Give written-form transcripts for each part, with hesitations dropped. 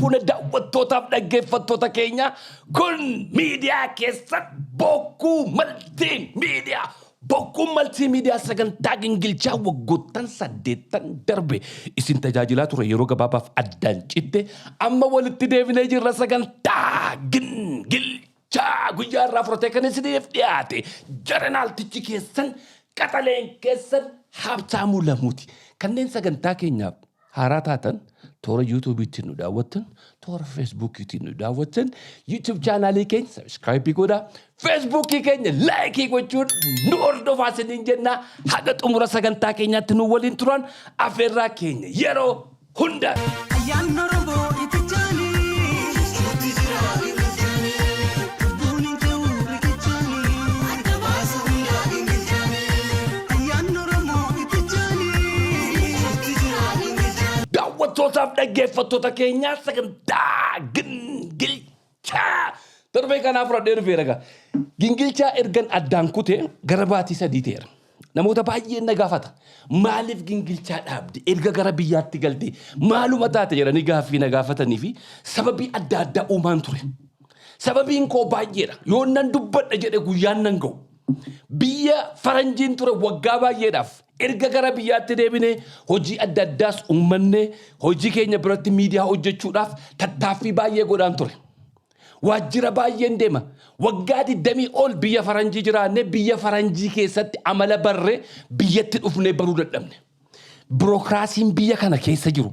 fuune daawwattootaaf dhaggeeffattoota keenya kun miidiyaa keessan bokkuu maltiimiidiyaa. Bokkuu maltiimiidiyaa sagantaa gingilchaa waggoottan 8 darbe isin tajaajilaa ture yeroo gabaabaaf addaan citte amma walitti deebinee jirra sagantaa gingilchaa guyyaa irraa furtee kan isiniif dhiyaate jarnaaltichi keessan qaxaleen keessan Habtaamuu Lamuuti. Kanneen sagantaa keenyaaf haaraa taatan toora YouTube'tti nu daawwattan, toora Facebook'tti nu daawwattan, YouTube channelii keenya subscribe godhaa, Facebook'ii keenya like gochuun nu hordofaa isiniin jenna. Haga xumura sagantaa keenyaatti nu waliin turan afeerraa keenya yeroo hunda. Daawwattootaaf dhaggeeffattoota keenyaa sagantaa gingilchaa darbee kanaaf fudhadhee dhufeera. Gingilchaa ergan addaan kutee gara baatii 3 ta'eera. Namoota baay'een na gaafata maaliif gingilchaa dhaabde erga gara biyyaatti galte maaluma taate jedhanii gaaffii na gaafatanii fi sababii adda addaa uumaan ture. Sababiin koo baay'eedha. Yoo nan dubbadha jedhe guyyaan nan ga'u. Biyya faranjiin ture waggaa baay'eedhaaf erga gara biyyaatti deebinee hojii adda addaas uummanne hojii keenya biratti miidiyaa hojjechuudhaaf tattaaffii baay'ee godhaan ture. Waajjira baay'een deema. Waggaa 20 ol biyya faranjii jiraannee biyya faranjii keessatti amala barree biyyatti dhufnee baruu dadhabne. Birookiraasiin biyya kana keessa jiru,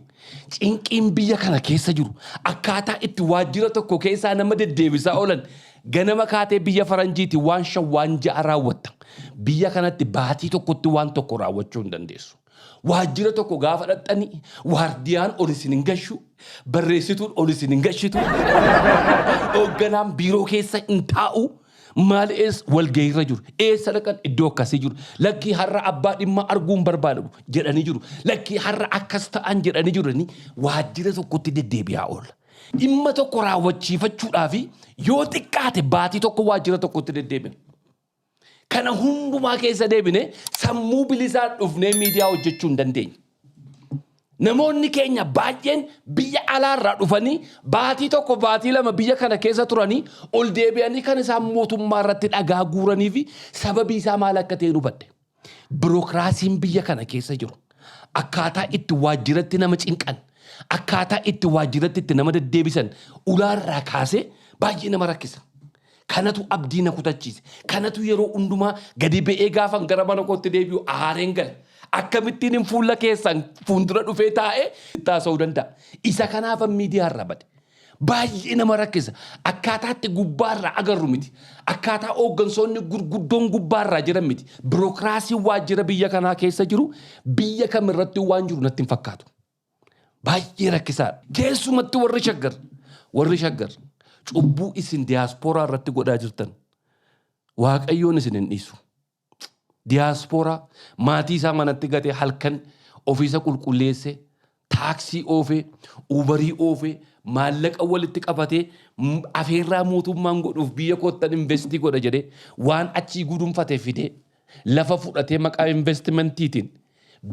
cinqiin biyya kana keessa jiru, akkaataa itti waajjira tokko keessaa nama deddeebisaa oolan ganama kaatee biyya faranjiiti waan 5 waan 6 raawwatta. Biyya kanatti baatii tokkotti waan tokko raawwachuu hin dandeessu. Waajjira tokko gaafa dhaqxanii waardiyaan ol isin hin gashu, barreessituun ol isin hin gashitu, hoogganaan biiroo keessa hin taa'u. Maali'ees walgahiirra jiru. Eessa dhaqan iddoo akkasii jiru. Lakkii har'a abbaa dhimma arguun barbaadamu jedhanii jiru. Lakkii har'a akkas ta'an jedhanii jiranii waajjira tokkotti deddeebi'aa oola. Dhimma tokko raawwachiifachuudhaaf yoo xiqqaate baatii tokko waajjira tokkotti deddeebina. Kana hundumaa keessa deebine sammuu bilisaan dhufnee miidiyaa hojjechuu hin dandeenye. Namoonni keenya baay'een biyya alaarraa dhufanii baatii tokko baatii 2 biyya kana keessa turanii ol deebi'anii kan isaan mootummaa irratti dhagaa guuranii fi sababii isaa maal akka ta'e hubadhe. Birookiraasiin biyya kana keessa jiru akkaataa itti waajjiratti nama cinqan, akkaataa itti waajjiratti itti nama deddeebisan ulaarraa kaasee baay'ee nama rakkisa. Kanatu abdii na kutachiise. Kanatu yeroo hundumaa gadi ba'ee gaafan gara mana kootti deebi'u aareen gala. Akkamittiin hin fuula keessan fuuldura dhufee taa'ee taasisuu danda'a. Isa kanaaf miidiyaa irraa bade. Baay'ee nama rakkisa. Akkaataatti gubbaarraa agarru miti. Akkaataa hooggansoonni gurguddoon gubbaarraa jiran miti. Birookiraasiin waajjira biyya kanaa keessa jiru biyya kamirratti waan jiru natti hin fakkaatu. Baay'ee rakkisaadha. Keessumatti warri shaggar cubbuu isin diyaaspooraa irratti godhaa jirtan Waaqayyoon isin hin dhiisu. Diyaaspooraa maatii isaa manatti gatee halkan ofiisa qulqulleesse taaksii oofee ubarii oofee maallaqa walitti qabatee afeerraa mootummaan godhuuf biyya koottan investii godha jedhee waan achii gudunfatee fidee lafa fudhatee maqaa investimentiitiin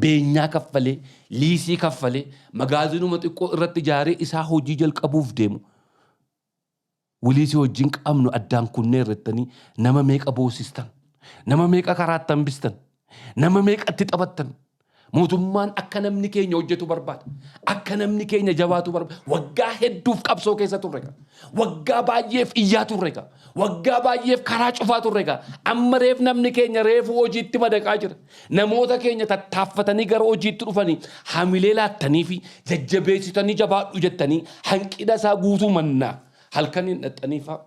beenyaa kaffalee liisii kaffalee magaazinuma xiqqoo irratti ijaaree isaa hojii jalqabuuf deemu. Wiliisii wajjin qabnu addaan kunnee irrattanii nama meeqa boosistan, nama meeqa karaattan bistan, nama meeqatti taphattan. Mootummaan akka namni keenya hojjetu barbaada. Akka namni keenya jabaatu barbaada. Waggaa hedduuf qabsoo keessa turre. Waggaa baay'eef iyyaa turre. Waggaa baay'eef karaa cufaa turre. Amma reef namni keenya reefu hojiitti madaqaa jira. Namoota keenya tattaaffatanii gara hojiitti dhufanii hamilee laattanii fi jajjabeessitanii jabaadhu jettanii hanqina isaa guutuu mannaa halkaniin dhaxxaniifaa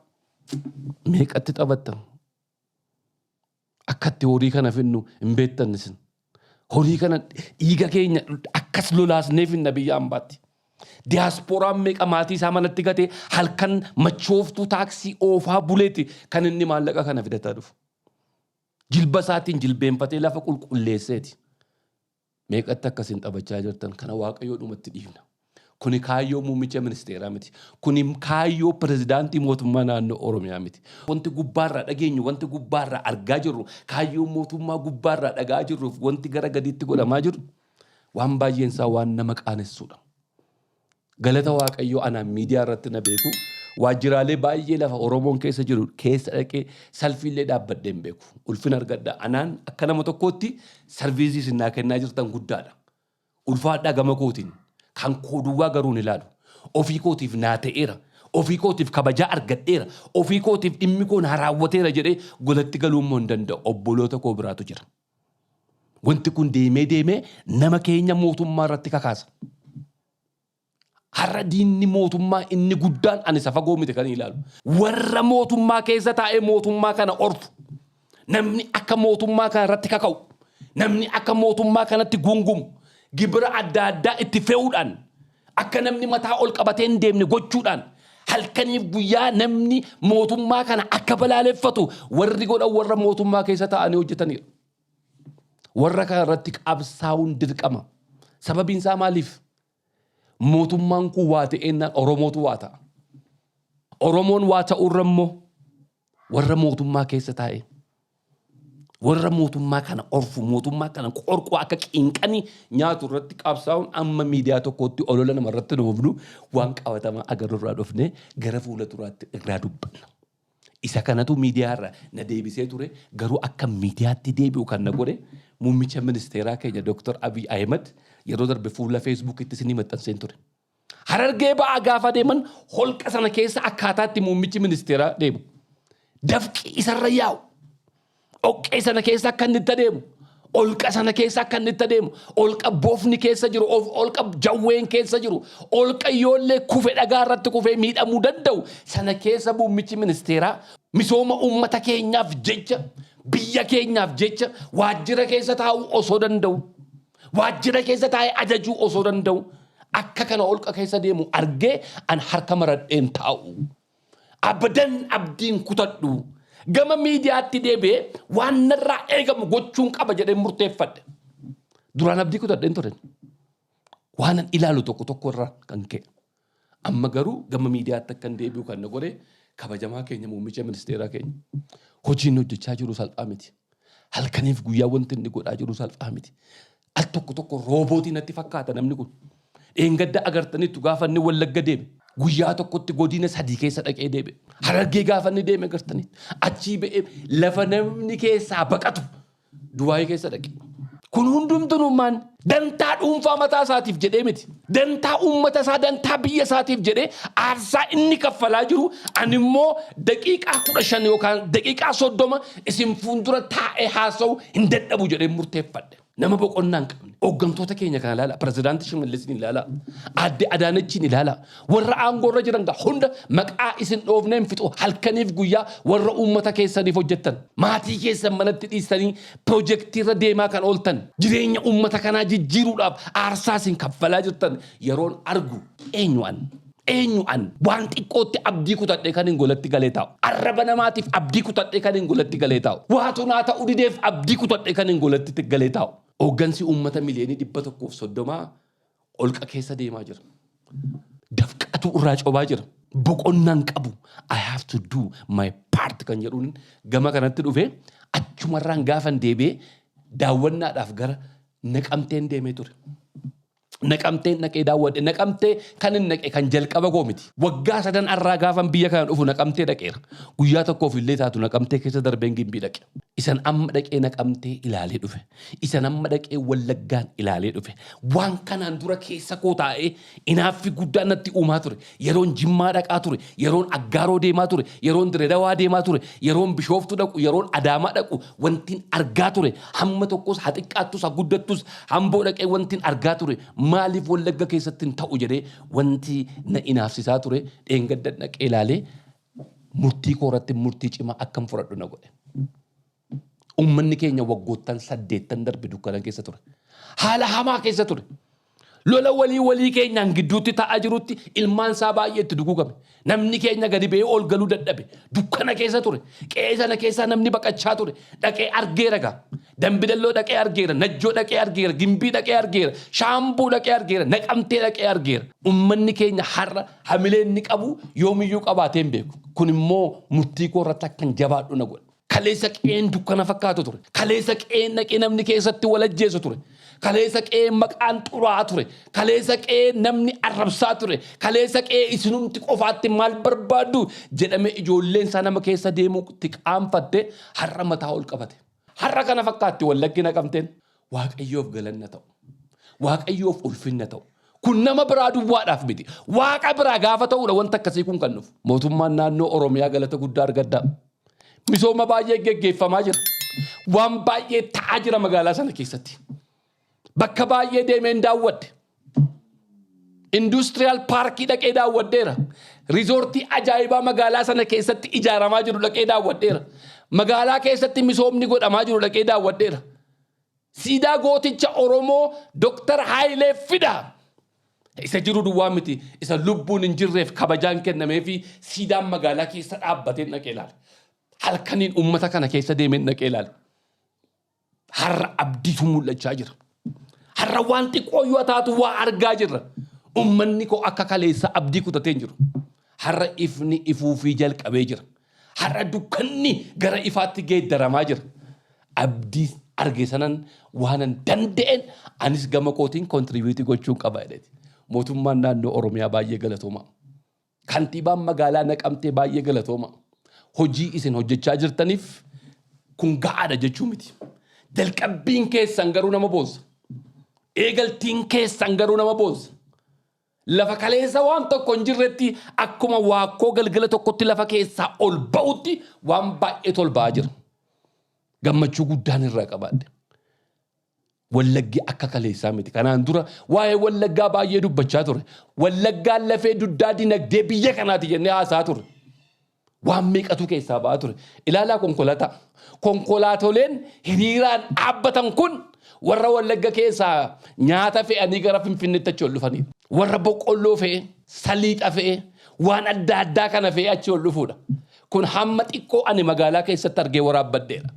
meeqatti taphattan. Akkatti horii kana finnu hin beektan isin. Horii kana dhiiga keenya akkas lolaasneef hin biyya hambaatti. Diyaaspooraan meeqa maatii isaa manatti gatee halkan machooftuu taaksii oofaa buleeti kan inni maallaqa kana fidataa dhufu. Jilba isaatiin jilbeenfatee lafa qulqulleesseeti. Meeqatti akkasiin taphachaa jirtan kana Waaqayyoo dhumatti dhiifna. Kuni kaayyoo muummicha ministeeraa miti. Kuni kaayyoo pirezidaantii mootummaa naannoo Oromiyaa miti. Wanti gubbaarraa dhageenyu, wanti gubbaarraa argaa jirru, kaayyoo mootummaa gubbaarraa dhagaa jirruuf wanti gara gadiitti godhamaa jiru waan baay'een isaa waan nama qaanessuudha. galata waaqayyoo anaan miidiyaa irratti na beeku waajjiraalee baay'ee lafa Oromoon keessa jiru keessa dhaqee salfiillee dhaabbadhee hin beeku ulfina argadha anaan akka nama tokkootti sarviizii sinnaa kennaa jirtan guddaadha ulfaadhaa gama kootiin kan kooduwwaa garuu ni ilaalu ofii kootiif naa ta'eera ofii kootiif kabajaa argadheera ofii kootiif dhimmi koo naa raawwateera jedhee golatti galuu immoo hin danda'u obboloota koo biraatu jira wanti kun deemee nama keenya mootummaa irratti kakaasa. Har'a diinni mootummaa inni guddaan ani isa fagoo miti kan ilaalu. Warra mootummaa keessa taa'ee mootummaa kana orfu. Namni akka mootummaa kana irratti kaka'u. Namni akka mootummaa kanatti gungumu. Gibira adda addaa itti fe'uudhaan. Akka namni mataa ol qabatee hin deemne gochuudhaan. Halkaniif guyyaa namni mootummaa kana akka balaaleffatu warri godhan warra mootummaa keessa taa'anii hojjetanidha. Warra kana irratti qabsaa'uun dirqama. Sababiin isaa maaliif? Mootummaan kun waa ta'ennaan Oromootu waa ta'a. Oromoon waa ta'urra immoo warra mootummaa keessa taa'e. Warra mootummaa kana orfu, mootummaa kana qorquu akka qinqanii nyaatu irratti qabsaa'uun amma miidiyaa tokkotti olola namarratti nuufnu waan qabatamaa agarurraa dhufne gara fuula duraatti irraa dubbanna. Isa kanatu miidiyaarra na deebisee ture garuu akka miidiyaatti deebi'u kan na godhe muummicha ministeeraa keenya Dr. Abiy Ahmed yeroo darbe fuula Feesbuukitti isinii maxxanseen ture. Harargee ba'aa gaafa deeman holqa sana keessa akkaataatti muummichi ministeeraa deemu. Dafqi isarra yaa'u. Dhoqqee sana keessa akka inni itti adeemu. Holqa sana keessa akka inni itti adeemu. Holqa boofni keessa jiru, holqa jawween keessa jiru, holqa yoollee kufe dhagaa irratti kufee miidhamuu danda'u. Sana keessa muummichi ministeeraa misooma uummata keenyaaf jecha, biyya keenyaaf jecha waajjira keessa taa'uu osoo danda'u. Waajjira keessa taa'ee ajajuu osoo danda'u. Akka kana holqa keessa deemu argee an harka maradheen taa'u. Abadan abdiin kutadhu. Gama miidiyaatti deebi'ee waan narraa eegamu gochuun qaba jedhee murteeffadhe. Duraan abdii kutadheen ture. Waan an ilaalu tokko irraa kan ka'e. Amma garuu gama miidiyaatti akkan deebi'u kan na godhe kabajamaa keenya muummicha ministeeraa keenya. Hojiin hojjechaa jiru salphaa miti. Halkaniif guyyaa wanti inni godhaa jiru salphaa miti. Al tokko roobootii natti fakkaata namni kun. Dheengadda agartanitti gaafa inni Wallagga deeme. Guyyaa tokkotti godina 3 keessa dhaqee deeme. Harargee gaafa inni deeme agartanitti. Achii ba'ee lafa namni keessaa baqatu Duwaayee keessa dhaqe. Kun hundumtunumaan dantaa dhuunfaa mataa isaatiif jedhee miti. Dantaa uummata isaa, dantaa biyya isaatiif jedhee aarsaa inni kaffalaa jiru animmoo daqiiqaa 15 yookaan daqiiqaa 30 isin fuuldura taa'ee haasa'u hin dadhabu jedhee murteeffadhe. Nama boqonnaa hin qabne. Hooggantoota keenya kana ilaala. Pirezidaantii Shimallis ni ilaala. Aadde Adaanechi ni ilaala. Warra aangoorra jiran hunda maqaa isin dhoofneen fixu halkaniif guyyaa warra uummata keessaniif hojjettan. Maatii keessan manatti dhiistanii piroojeektiirra deemaa kan ooltan. Jireenya uummata kanaa jijjiiruudhaaf aarsaa isin kaffalaa jirtan yeroon argu eenyu'an waan xiqqootti abdii kutadhee kan hin golatti galee taa'u. Arraba namaatiif abdii kutadhee kan hin golatti galee taa'u. Waatu naa ta'uu dideef abdii kutadhee kan hin golatti galee taa'u. Hooggansi uummata miliyoonii 130 holqa keessa deemaa jira. Dafqatu irraa cobaa jira. Boqonnaan qabu. I have to do my part kan jedhuun gama kanatti dhufe achumarraan gaafan deebi'ee daawwannaadhaaf gara Naqamteen deemee ture. Naqamteen naqee daawwadhe. Naqamtee kan hin naqe kan jalqaba koo miti. Waggaa 3 irraa gaafan biyya kana dhufu Naqamtee dhaqeera. Guyyaa tokkoof illee taatu Naqamtee keessa darbeen Gimbii dhaqe. Isan amma dhaqee Naqamtee ilaalee dhufe. Isan amma dhaqee Wallaggaan ilaalee dhufe. Waan kanaan dura keessa koo taa'ee inaaffi guddaan natti uumaa ture. Yeroon Jimmaa dhaqaa ture. Yeroon Aggaaroo deemaa ture. Yeroon Direedawaa deemaa ture. Yeroon Bishooftuu dhaqu. Yeroon Adaamaa dhaqu. Wantiin argaa ture. Hamma tokkos haa xiqqaattus haa guddattus Amboo dhaqee wantiin argaa ture. Maaliif Wallagga keessatti hin ta'u jedhee wanti na inaafsisaa ture. Dheengadda dhaqee ilaalee murtii koorratti murtii cimaa akkam fudhadhu na godhe. Uummanni keenya waggoottan 8 darbe dukkana keessa ture. Haala hamaa keessa ture. Lola walii keenyaan gidduutti taa'aa jirutti ilmaan isaa baay'ee itti dugugame. Namni keenya gadi ba'ee ol galuu dadhabe. Dukkana keessa ture. Qe'ee sana keessaa namni baqachaa ture. Dhaqee argeera gaa. Dambidalloo dhaqee argeera. Najjoo dhaqee argeera. Gimbii dhaqee argeera. Shaambuu dhaqee argeera. Naqamtee dhaqee argeera. Uummanni keenya har'a hamilee inni qabu yoomiyyuu qabaatee hin beeku. Kun immoo murtii koo irratti akkan jabaadhu na godhe. Kaleessa qe'een dukkana fakkaatu ture. Kaleessa qe'een dhaqee namni keessatti wal ajjeesu ture. kaleessa qe'ee maqaan xuraa ture, kaleessa qe'ee namni arrabsaa ture, kaleessa qe'ee isinumti qofaatti maal barbaaddu jedhame ijoolleen isaa nama keessa deemuutti qaanfatte har'a mataa ol qabate. Har'a kana fakkaatti Wallaggi Naqamteen Waaqayyoof galanna ta'u, Waaqayyoof ulfinna ta'u. Kun nama biraa duwwaadhaaf miti. Waaqa biraa gaafa ta'uudha wanta akkasii kun kan dhufu. Mootummaan naannoo Oromiyaa galata guddaa argaddaa. Misooma baay'ee geggeeffamaa jira. Waan baay'ee ta'aa jira magaalaa sana keessatti. Bakka baay'ee deemeen daawwadde. Industrial Parkii dhaqee daawwaddeera. Rizoortii ajaa'ibaa magaalaa sana keessatti ijaaramaa jiru dhaqee daawwaddeera. Magaalaa keessatti misoomni godhamaa jiru dhaqee daawwaddeera. Siidaa gooticha Oromoo Dr. Hayilee Fidaa. Isa jiru duwwaa miti. Isa lubbuun hin jirreef kabajaan kennamee fi siidaan magaalaa keessa dhaabbatee dhaqee ilaala. Halkaniin uummata kana keessa deemee dhaqee ilaala. Har'a abdiitu mul'achaa jira. Har'a waan xiqqoo yoo taatu waa argaa jirra. Uummanni koo akka kaleessa abdii kutatee jiru. Har'a ifni ifuufii jalqabee jira. Har'a dukkanni gara ifaatti geeddaramaa jira. Abdii arge sanan waanan danda'een anis gama kootiin kontribiuutii gochuun qaba jedheeti. Mootummaan naannoo Oromiyaa baay'ee galatooma. Kantiibaan magaalaa Naqamtee baay'ee galatooma. Hojii isin hojjechaa jirtaniif kun ga'aadha jechuu miti. Jalqabbiin keessan garuu nama boossa. Eegaltiin keessan garuu nama boossa. Lafa kaleessa waan tokko hin jirretti akkuma waakkoo galgala tokkotti lafa keessaa ol ba'utti waan baay'ee tolbaa jira. Gammachuu guddaan irraa qabaadde. Wallaggi akka kaleessaa miti. Kanaan dura waa'ee Wallaggaa baay'ee dubbachaa ture. Wallaggaan lafee duddaa dinagdee biyya kanaati jennee haasaa ture. Waan meeqatu keessaa ba'aa ture. Ilaalaa konkolaataa. Konkolaatoleen hiriiraan dhaabbatan kun warra Wallagga keessaa nyaata fe'anii gara Finfinneetti achi ol dhufanii. Warra boqqolloo fe'e, saliixa fe'e, waan adda addaa kana fe'e achi ol dhufuudha. Kun hamma xiqqoo ani magaalaa keessatti argee waraabbaddeera.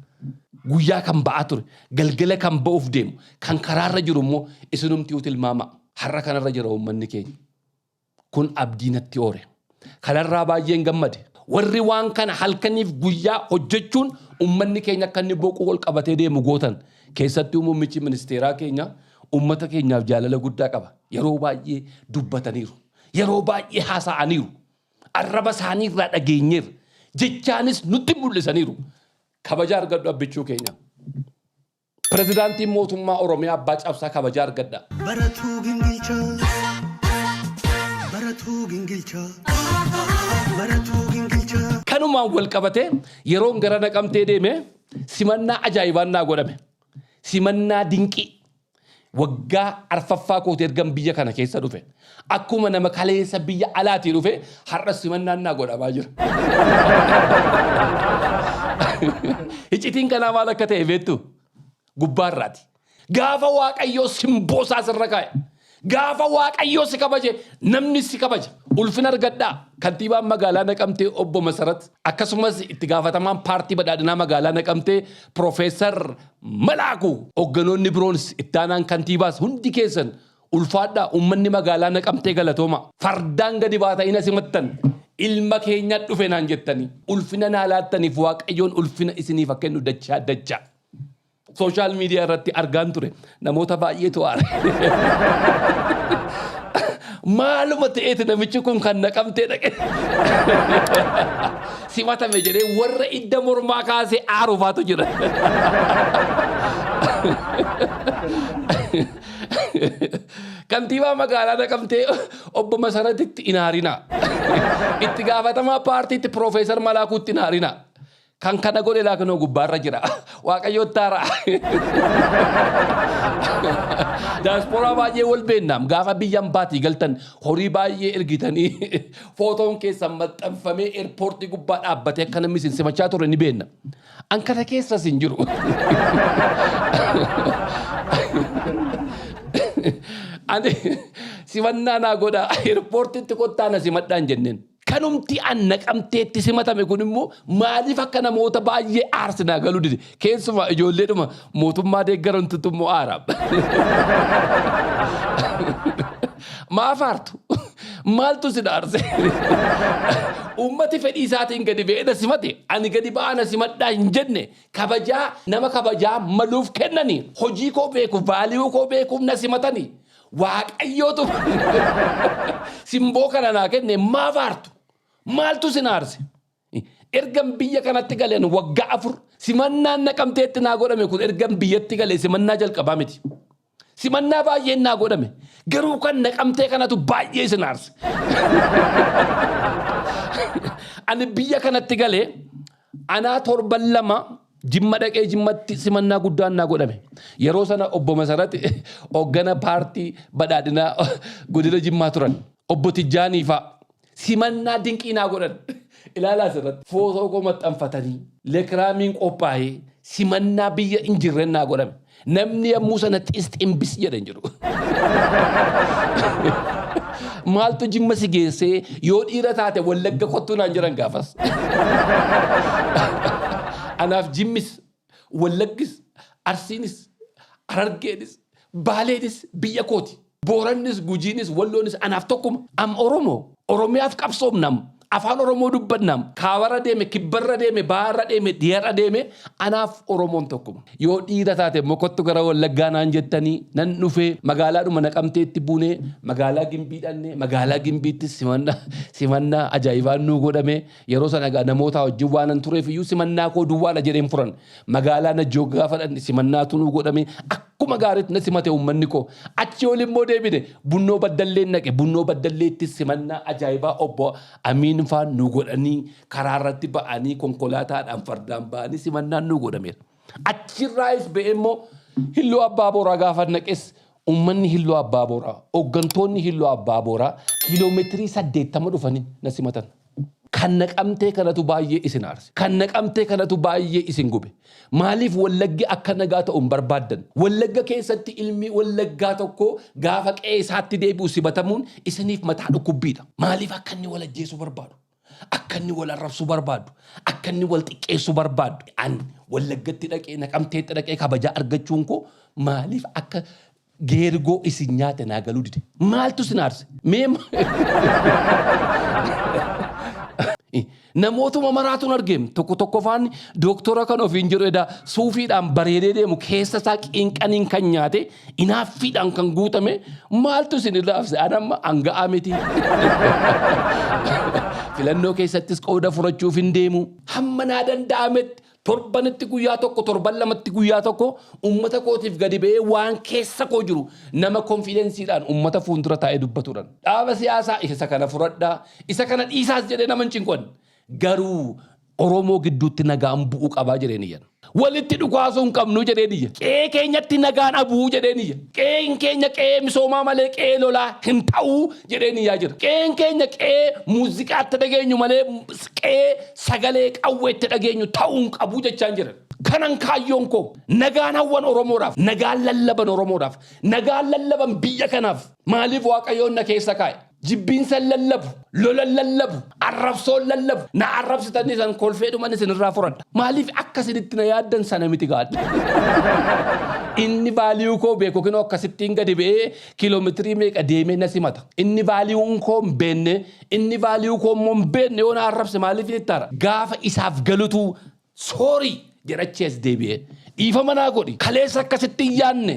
Guyyaa kan ba'aa ture, galgala kan ba'uuf deemu, kan karaarra jiru immoo isinumtiitu tilmaama. Har'a kanarra jira uummanni keenya. Kun abdii natti oore. Kanarraa baay'een gammade. Warri waan kana halkaniif guyyaa hojjechuun uummanni keenya akka inni boquu ol qabatee deemu gootan. Keessattuu muummichi ministeeraa keenya uummata keenyaaf jaalala guddaa qaba. Yeroo baay'ee dubbataniiru. Yeroo baay'ee haasa'aniiru. Arraba isaaniirraa dhageenyeerra. Jechaanis nutti mul'isaniiru. Kabaja argadhu abbichuu keenya. Pirezidaantiin mootummaa Oromiyaa Abbaa Cabsaa kabaja argadha. Baratuu gingilchaa. Baratuu gingilchaa. Baratuu gingilchaa. Kanumaan wal qabatee yeroon gara Naqamtee deeme simannaa ajaa'ibaan naa godhame. Simannaa dinqii. Waggaa arfaffaa kooti ergan biyya kana keessa dhufe. Akkuma nama kaleessa biyya alaatii dhufe har'a simannaan naa godhamaa jira. Iccitiin kanaa maal akka ta'e beektu gubbaarraati. Gaafa Waaqayyoo simboosaa sirra kaa'e. Gaafa Waaqayyoo si kabaje namni si kabaja. Ulfina argadhaa. Kantiibaan magaalaa Naqamtee obbo Masarat akkasumas itti gaafatamaan paartii badhaadhinaa magaalaa Naqamtee Profeesar Malaakuu hogganoonni biroonis itti aanaan kantiibaas hundi keessan ulfaadhaa uummanni magaalaa Naqamtee galatooma. Fardaan gadi baata'ina simattan. Ilma keenya dhufe naan jettanii ulfina naa laattaniif Waaqayyoon ulfina isiniif akka kennu dachaa dachaa. Social media irratti argaan ture namoota baay'eetu aare. Maaluma ta'eeti namichi kun kan Naqamtee dhaqe. Simatame jedhee warra idda mormaa kaasee aarufaatu jira. Kantiibaa magaalaa Naqamtee obbo Masaratitti inaarinaa. Itti gaafatamaa paartiitti Profeesar Malaakuutti inaarinaa. Kan kana godhe laakanoo gubbaarra jira. Waaqayyoo taara. Daasporaa baay'ee wal beennam. Gaafa biyyan baatii galtan horii baay'ee ergitanii footoon keessan maxxanfamee eerpoortii gubbaa dhaabbatee akka namni isin simachaa ture ni beenna. An kana keessas hin jiru. Ani simannaa naa godha eerpoortiitti kottaa na simadhaan jenneen. Kanumti an Naqamteetti simatame kun immoo maaliif akka namoota baay'ee aarsinaa galuu dide keessumaa ijoolleedhuma mootummaa deeggarantutu immoo aaraam. Maaf aartu? Maaltu si aarse? ummati fedhii isaatiin gadi ba'ee na simate ani gadi ba'aa na simadhaa hin jenne kabajaa nama kabajaa maluuf kennanii hojii koo beekuuf vaaliyuu koo beekuuf na simatanii waaqayyootu simboo kana naa kenne maaf aartu maaltu sin aarse ergan biyya kanatti galeen waggaa 4 simannaan Naqamteetti naa godhame kun ergan biyyatti galee simannaa jalqabaa miti simannaa baay'een naa godhame garuu kan Naqamtee kanatu baay'ee sin aarse ani biyya kanatti galee anaa 7 Jimma dhaqee jimmatti simannaa guddaan naa godhame yeroo sana obbo Masarat hoggana paartii badhaadhinaa godina Jimmaa turan obbo Tijjaanii fa'a simannaa dinqii naa godhan ilaalaa asirratti footoo koo maxxanfatanii leekiraamiin qophaa'ee simannaa biyya hin jirren naa godhame namni yommuu sana xistimbis jedhan jedhu maaltu Jimma si geessee yoo dhiira taate Wallagga kottuu naan jiran gaafas anaaf Jimmis Wallaggis Arsiinis Harargeenis Baaleenis biyya kooti Boorannis Gujiinis Walloonis anaaf tokkuma am Oromiyaaf qabsoomnam afaan Oromoo dubbannam kaawara deeme kibbarra deeme baarra deeme dhiyaara deeme anaaf Oromoon tokkuma yoo dhiira taate mokottu gara Wallaggaa naan jettanii nan dhufee magaalaadhuma Naqamteetti buunee magaalaa Gimbii dhanne magaalaa Gimbiitti simannaa ajaa'ibaan nuu godhame yeroo sana namoota wajjin waanan tureef iyyuu simannaa koo duwwaadha jedheen furan magaalaa Najjoo gaafa dhanne simannaatu nuu godhame akkuma gaariitti na simate uummanni koo achi ol immoo deebine Bunnoo Baddalleen naqe Bunnoo Baddalleetti simannaa ajaa'ibaa obbo Amiin faan nu godhanii karaa irratti ba'anii konkolaataadhaan fardaan ba'anii simannaan nu godhameera. Achirraayis ba'e immoo Hilloo Abbaa Booraa gaafa naqes uummanni Hilloo Abbaa Booraa hooggantoonni Hilloo Abbaa Booraa kiiloomeetirii 80 dhufanii na simatan. Kan Naqamtee kanatu baay'ee isin aarse. Kan Naqamtee kanatu baay'ee isin gube. Maaliif Wallaggi akka nagaa ta'uun barbaaddan? Wallagga keessatti ilmi Wallaggaa tokko gaafa qe'ee isaatti deebi'u sibatamuun isiniif mataa dhukkubbiidha. Maaliif akka inni wal ajjeesuu barbaadu? Akka inni wal arrabsuu barbaadu? Akka inni wal xiqqeessuu barbaadu? Ani Wallaggatti dhaqee Naqamteetti dhaqee kabajaa argachuun koo maaliif akka geergoo isin nyaate naa galuu dide? Maaltu isin aarse? Namootuma maraatuun argeem tokko faan dooktora kan ofiin jedhu edaa suufiidhaan bareedee deemu keessa isaa qinqaniin kan nyaate inaaffiidhaan kan guutame maaltu isin irraa afse anamma hanga'aa miti filannoo keessattis qooda furachuuf hin deemu hamma naa danda'ametti torbanitti guyyaa tokko torban lamatti guyyaa tokko ummata kootiif gadi ba'ee waan keessa koo jiru nama konfidensiidhaan ummata fuuldura taa'ee dubbatuudhaan dhaaba siyaasaa isa kana furadhaa isa kana dhiisaas jedhee nama hin cinqoon garuu Oromoo gidduutti nagaan bu'uu qabaa jedheeniyyan walitti dhukaasuu hin qabnu jedheeniyya qe'ee keenyatti nagaan abuu jedheeniyya qe'een keenya qe'ee misoomaa malee qe'ee lolaa hin ta'uu jedheeniyyaa jira qe'een keenya qe'ee muuziqaatti dhageenyu malee qe'ee sagalee qawweetti dhageenyu ta'uu hin qabuu jechaan jiran kanan kaayyoon koo nagaan hawwan Oromoodhaaf nagaan lallaban Oromoodhaaf nagaan lallaban biyya kanaaf maaliif Waaqayyoon na keessa kaa'e jibbiinsa lallabu lolan lallabu arrabsoon lallabu na arrabsitanii san kolfeedhuman isin irraa furadha maaliif akkasinitti na yaaddan sana miti gaadha inni vaaliyuu koo beeku kinoo akkasittiin gadi ba'ee kiiloomeetirii meeqa deemee na simata inni vaaliyuun koo hin beenne inni vaaliyuu koo immoo hin beenne yoo na arrabse maaliif ittaara gaafa isaaf galutu soorii jedhachees deebi'ee dhiifama naa godhi kaleessa akkasittiin yaanne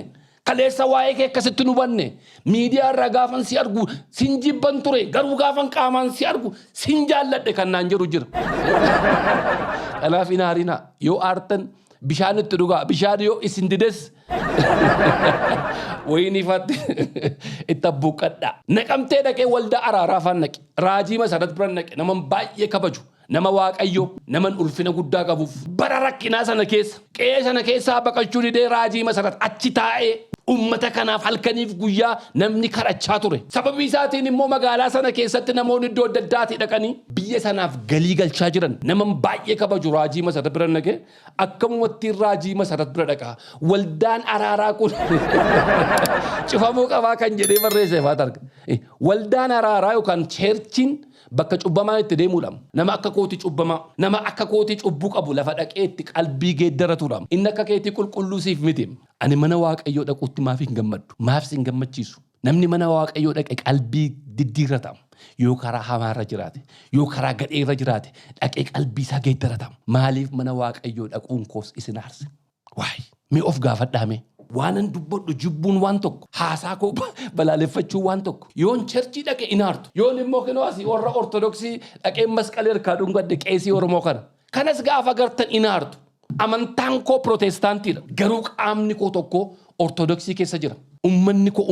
kaleessa waa'ee kee akkasitti nu banne miidiyaa irraa gaafan si argu sin jibban ture garuu gaafan qaamaan si argu sin jaalladhe kan naan jedhu jira kanaaf hin aarinaa yoo aartan bishaan itti dhugaa bishaan yoo isin dides wayiin ifatti itti abbuuqqadhaa Naqamtee dhaqee waldaa araaraa afaan naqe raajii Masarat bira naqe naman baay'ee kabaju nama Waaqayyo naman ulfina guddaa qabuuf bara rakkinaa sana keessa qe'ee sana keessaa baqachuu didee raajii Masarat achi taa'ee ummata kanaaf halkaniif guyyaa namni kadhachaa ture sababii isaatiin immoo magaalaa sana keessatti namoonni iddoo adda addaatii dhaqanii biyya sanaaf galii galchaa jiran naman baay'ee kabaju raajii Masarat bira naqe akkamumatti raajii Masarat bira dhaqa waldaan araaraa kun cufamuu qabaa kan jedhee barreesse faata arga waldaan araaraa yookaan cheerchiin bakka cubbamaa itti deemuudhaam nama akka kootii cubbamaa nama akka kootii cubbuu qabu lafa dhaqee itti qalbii geeddaratuudhaam inni akka keetii qulqulluu siif miti ani mana Waaqayyoo dhaquutti maaf hin gammaddu maaf sin gammachiisu namni mana waaqayyoo dhaqe qalbii diddiirrata yoo karaa hamaarra jiraate yoo karaa gadheerra jiraate dhaqee qalbii isaa geeddarata maaliif mana waaqayyoo dhaquun koos isin aarse waay mee of gaafadhaame waanan dubbadhu jibbuun waan tokko haasaa koo balaaleffachuu waan tokko yoon cherchii dhaqe inaartu yoon immoo kinoasi warra ortodoksii dhaqee masqalee harkaa dhungadde qeesii oromoo kanas gaafa gartan inaartu amantaan koo protestaantiidha garuu qaamni koo tokko ortodoksii keessa jira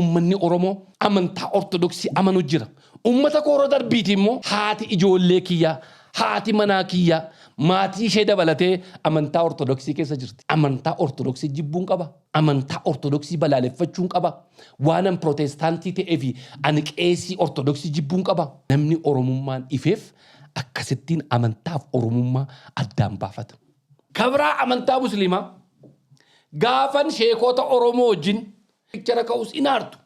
ummanni oromoo amantaa ortodoksii amanu jira ummata koora darbiiti immoo haati ijoollee kiyyaa haati manaa kiyyaa maatii ishee dabalatee amantaa ortodoksii keessa jirti amantaa ortodoksii jibbuun qaba amantaa ortodoksii balaaleffachuun qaba waanan protestaantii ta'ee fi ani qeesii ortodoksii jibbuun qaba namni oromummaan ifeef akkasittiin amantaaf oromummaa addaan baafata kabraa amantaa musliimaa gaafan sheekota oromoo wajjin pichara ka'us inaartu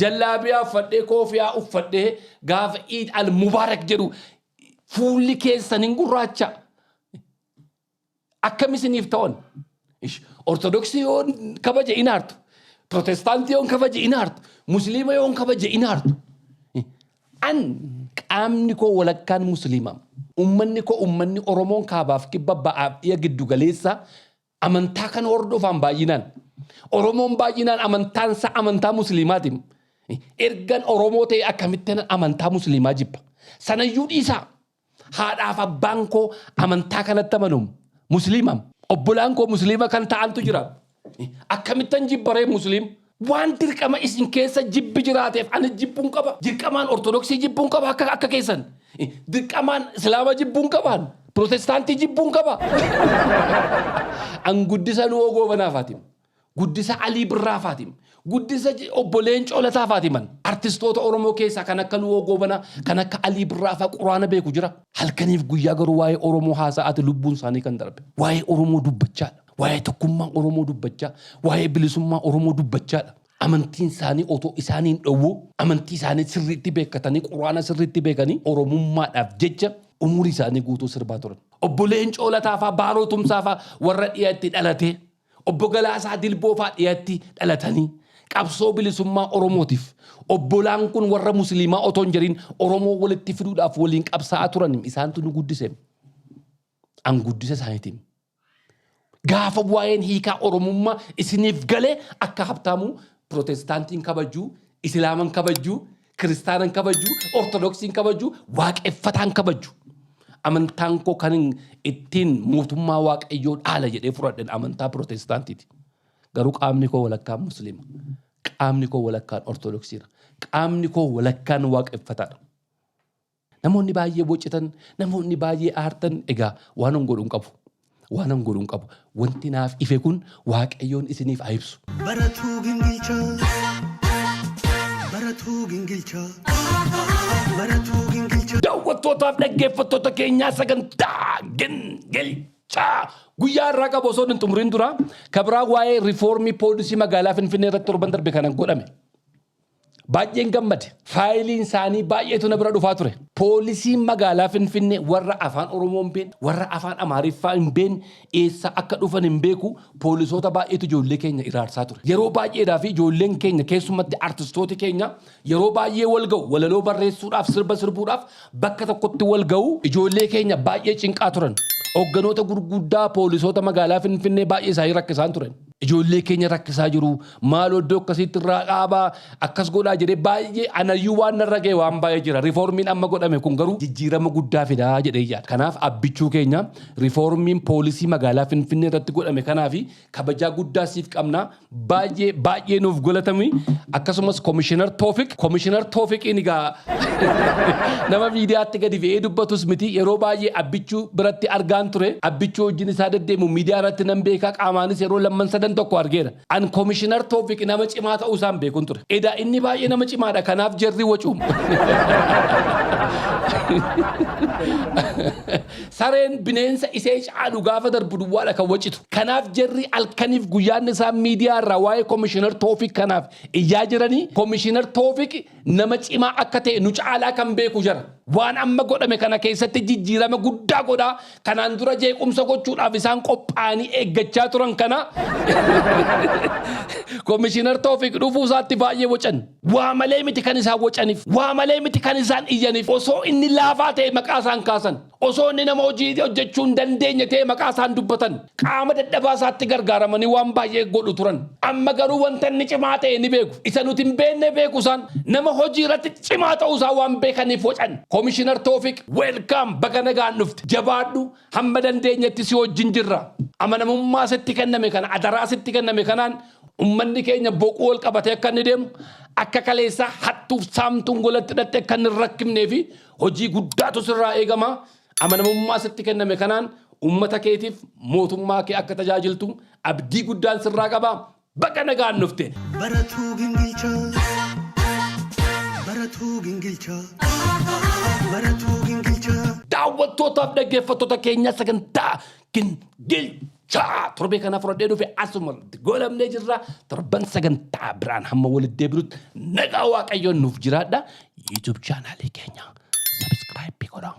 jallaabiyaa uffadhee koofiyaa uffadhee gaafa iid al mubaarak jedhu fuulli keessaniin gurraacha akkamisiiniif ta'on ortodoksii yoon kabaje inaartu protestaantii yoon kabaje inaartu musliima yoon kabaje inaartu an qaamni koo walakkaan musliima ummanni oromoon kaabaaf kibba ba'aaf dhiya giddu galeessa amantaa kan hordofan baay'inaan oromoon baay'inaan amantaansa amantaa musliimaatiin ergan oromoo ta'e akkamittiin amantaa musliimaa jibba sanayyuu dhiisaa haadhaaf abbaan koo amantaa kanatti amanuun musliimam obbolaan koo musliima kan ta'antu jira akkamittan jibbaree musliim waan dirqama isin keessa jibbi jiraateef ani jibbuun qaba dirqamaan ortodoksii jibbuun qaba akka keessan dirqamaan islaama jibbuun qabaan protestaantii jibbuun qaba an guddisa nuwoo goobanaa faatim guddisa alii birraa faatim guddisa obboleen coolataa faatiman artistoota oromoo keessaa kan akka nuwoo goobanaa kan akka alii birraa faa quraana beeku jira halkaniif guyyaa garuu waa'ee oromoo haasa'aati lubbuun isaanii kan darbe waa'ee oromoo dubbachaadha waa'ee tokkummaa oromoo dubbachaa waa'ee bilisummaa oromoo dubbachaadha amantiin isaanii otoo isaaniin dhowwuu amantii isaanii sirriitti beekatanii quraana sirriitti beekanii oromummaadhaaf jecha umurii isaanii guutuu sirbaa turan obboleen coolataa faa baaroo tumsaa faa warra dhiyaatti dhalatee obbo Galaasaa Dilboo faa dhiyaatti dhalatanii qabsoo bilisummaa oromootiif obbolaan kun warra musliimaa otoo hin jirin oromoo walitti fiduudhaaf waliin qabsaa'aa turan isaantu nu guddise an guddisa isaaniitiin gaafa waa'een hiikaa oromummaa isiniif galee akka habtaamuu protestaantiin kabajuu islaaman kabajuu kiristaanan kabajuu ortodoksiin kabajuu waaqeffataan kabajuu amantaan koo kan ittiin mootummaa waaqayyoo dhaala jedhee fudhadhen amantaa protestaantiiti garuu qaamni koo walakkaan musliima qaamni koo walakkaan ortodoksiira qaamni koo walakkaan waaqeffataadha namoonni baay'ee bocitan namoonni baay'ee aartan egaa waan godhuun qabu wanti naaf ife kun waaqayyoon isiniif haa ibsu baratuu gingilchaa daawwattootaaf dhaggeeffattoota keenyaa sagantaa gingilchaa guyyaa irraa qabu osoo hin xumuriin dura kabraa waa'ee riifoormii poolisii magaalaa Finfinnee irratti torban darbe kanan godhame baay'een gammade faayiliin isaanii baay'eetu na bira dhufaa ture poolisiin magaalaa Finfinnee warra afaan oromoo hin beekne warra afaan amaariffaa hin beekne eessa akka dhufan hin beeku poolisoota baay'eetu ijoollee keenya iraarsaa ture yeroo baay'eedhaa fi ijoolleen keenya keessumatti artistooti keenya yeroo baay'ee wal ga'u walaloo barreessuudhaaf sirba sirbuudhaaf bakka tokkotti wal ga'u ijoollee keenya baay'ee cinqaa turan hogganoota gurguddaa poolisoota magaalaa Finfinnee baay'ee isaanii rakkisaan turan ijoollee keenya rakkisaa jiru maal oddoo akkasitti irraa dhaabaa akkas godhaa jedhee baay'ee anayyuu waan narra ga'e waan baay'ee jira riifoormiin amma godhame kun garuu jijjiirama guddaa fidaa jedhee yaada kanaaf abbichuu keenya riifoormiin poolisii magaalaa Finfinnee irratti godhame kanaaf kabajaa guddaa siif qabna baay'ee nuuf galatami akkasumas komishinar Toofiqiin egaa nama miidiyaatti gadi fe'ee dubbatus miti yeroo baay'ee abbichuu biratti argaan ture abbichuu wajjin isaa deddeemu miidiyaa irratti nan beekaa qaamaanis yeroo lamman sadan tokko argeera an komishinar Toofiq nama cimaa ta'uu isaan beekun ture edaa inni baay'ee nama cimaadha kanaaf jarri wacuum sareen bineensa isee caalu gaafa darbu duwwaadha kan wacitu kanaaf jarri alkaniif guyyaan isaa miidiyaa irraa waa'ee komishinar Toofiq kanaaf iyyaa jiranii komishinar Toofiq nama cimaa akka ta'e nu caalaa kan beeku jara waan amma godhame kana keessatti jijjiirama guddaa godhaa kanaan dura jeequmsa gochuudhaaf isaan qophaa'anii eeggachaa turan kana Komishinar Toofiq dhufuu isaatti baay'ee wacan. Waa malee miti kan isaan wacaniif. Waa malee miti kan isaan iyyaniif. Osoo inni laafaa ta'e maqaa isaan kaasan. Osoo inni nama hojii hojjechuu hin dandeenye ta'e maqaa isaan dubbatan. Qaama dadhabaa isaatti gargaaramanii waan baay'ee godhu turan. Amma garuu wanta inni cimaa ta'e ni beeku. Isa nuti hin beekne beeku isaan nama hojii irratti cimaa ta'uu isaa waan beekaniif wacan. Komishinar Toofiq welcome baga nagaan dhufte. Jabaadhu hamma dandeenyetti si wajjin jirra. Amanamummaa sitti kenname kana adaraa sitti kenname kanaan ummanni keenya boqoo ol qabatee akka inni deemu akka kaleessa hattuuf saamtuun golatti hidhatte akka inni rakkifnee fi hojii guddaatu sirraa eegama. Amanamummaa sitti kenname kanaan ummata keetiif mootummaa kee akka tajaajiltu abdii guddaan sirraa qaba. Baga nagaan dhufte. Baratuu gingilchaa. Baratuu gingilchaa. Baratuu gingilchaa. Daawwattootaaf dhaggeeffattoota keenya sagantaa gingilchaa torbee kana fudhadhee dhufe asuma golamnee jirra. Torban sagantaa biraan hamma walitti deebinutti nagaa Waaqayyoon nuuf jiraadha. YouTube chaanaalii keenya subscribe godhaa.